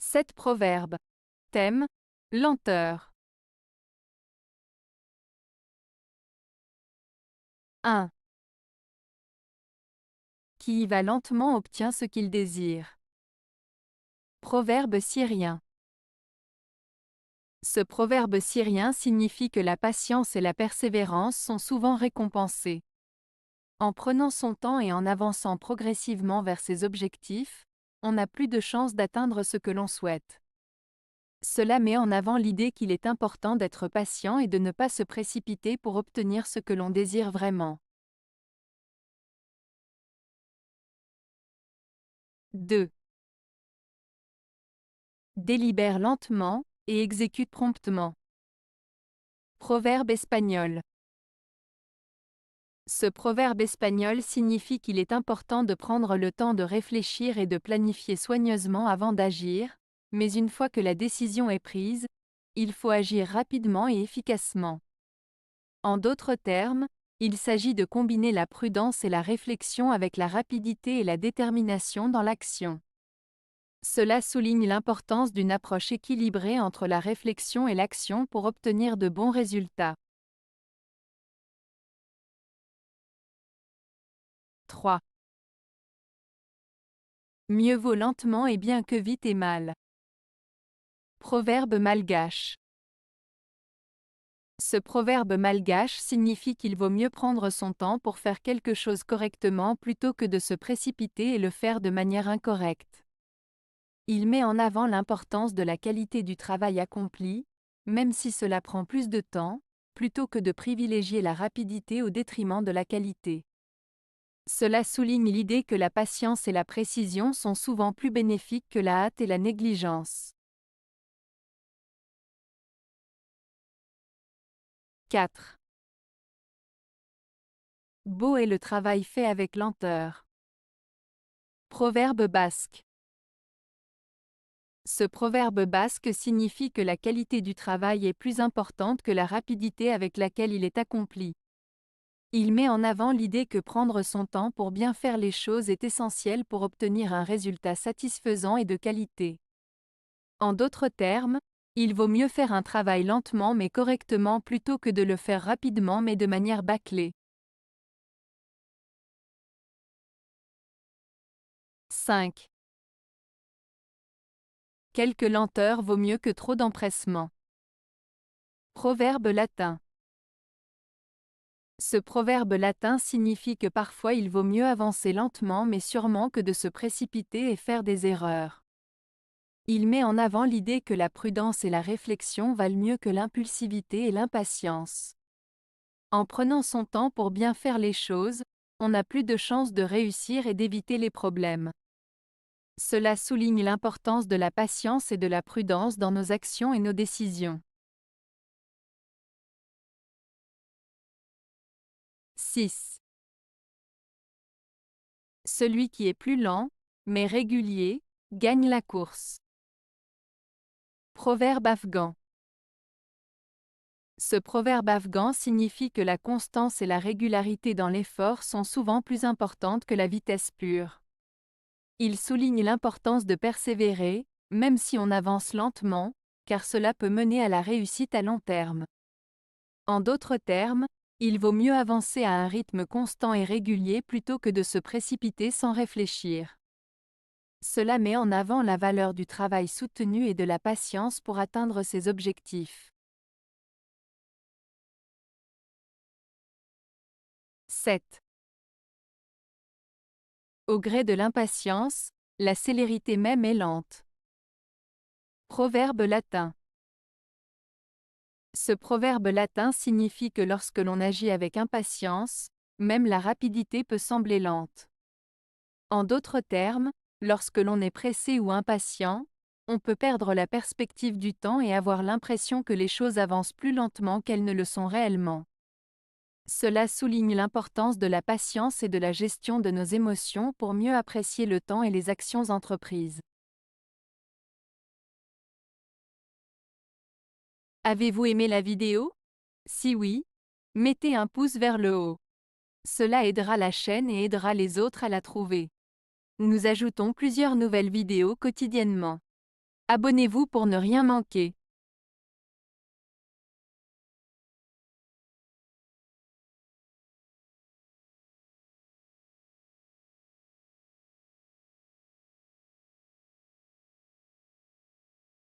7 proverbes. Thème: lenteur. 1. Qui y va lentement obtient ce qu'il désire. Proverbe syrien. Ce proverbe syrien signifie que la patience et la persévérance sont souvent récompensées. En prenant son temps et en avançant progressivement vers ses objectifs, on a plus de chances d'atteindre ce que l'on souhaite. Cela met en avant l'idée qu'il est important d'être patient et de ne pas se précipiter pour obtenir ce que l'on désire vraiment. 2. Délibère lentement et exécute promptement. Proverbe espagnol. Ce proverbe espagnol signifie qu'il est important de prendre le temps de réfléchir et de planifier soigneusement avant d'agir, mais une fois que la décision est prise, il faut agir rapidement et efficacement. En d'autres termes, il s'agit de combiner la prudence et la réflexion avec la rapidité et la détermination dans l'action. Cela souligne l'importance d'une approche équilibrée entre la réflexion et l'action pour obtenir de bons résultats. 3. Mieux vaut lentement et bien que vite et mal. Proverbe malgache. Ce proverbe malgache signifie qu'il vaut mieux prendre son temps pour faire quelque chose correctement plutôt que de se précipiter et le faire de manière incorrecte. Il met en avant l'importance de la qualité du travail accompli, même si cela prend plus de temps, plutôt que de privilégier la rapidité au détriment de la qualité. Cela souligne l'idée que la patience et la précision sont souvent plus bénéfiques que la hâte et la négligence. 4. Beau est le travail fait avec lenteur. Proverbe basque. Ce proverbe basque signifie que la qualité du travail est plus importante que la rapidité avec laquelle il est accompli. Il met en avant l'idée que prendre son temps pour bien faire les choses est essentiel pour obtenir un résultat satisfaisant et de qualité. En d'autres termes, il vaut mieux faire un travail lentement mais correctement plutôt que de le faire rapidement mais de manière bâclée. 5. Quelque lenteur vaut mieux que trop d'empressement. Proverbe latin. Ce proverbe latin signifie que parfois il vaut mieux avancer lentement mais sûrement que de se précipiter et faire des erreurs. Il met en avant l'idée que la prudence et la réflexion valent mieux que l'impulsivité et l'impatience. En prenant son temps pour bien faire les choses, on a plus de chances de réussir et d'éviter les problèmes. Cela souligne l'importance de la patience et de la prudence dans nos actions et nos décisions. 6. Celui qui est plus lent, mais régulier, gagne la course. Proverbe afghan. Ce proverbe afghan signifie que la constance et la régularité dans l'effort sont souvent plus importantes que la vitesse pure. Il souligne l'importance de persévérer, même si on avance lentement, car cela peut mener à la réussite à long terme. En d'autres termes, il vaut mieux avancer à un rythme constant et régulier plutôt que de se précipiter sans réfléchir. Cela met en avant la valeur du travail soutenu et de la patience pour atteindre ses objectifs. 7. Au gré de l'impatience, la célérité même est lente. Proverbe latin. Ce proverbe latin signifie que lorsque l'on agit avec impatience, même la rapidité peut sembler lente. En d'autres termes, lorsque l'on est pressé ou impatient, on peut perdre la perspective du temps et avoir l'impression que les choses avancent plus lentement qu'elles ne le sont réellement. Cela souligne l'importance de la patience et de la gestion de nos émotions pour mieux apprécier le temps et les actions entreprises. Avez-vous aimé la vidéo? Si oui, mettez un pouce vers le haut. Cela aidera la chaîne et aidera les autres à la trouver. Nous ajoutons plusieurs nouvelles vidéos quotidiennement. Abonnez-vous pour ne rien manquer.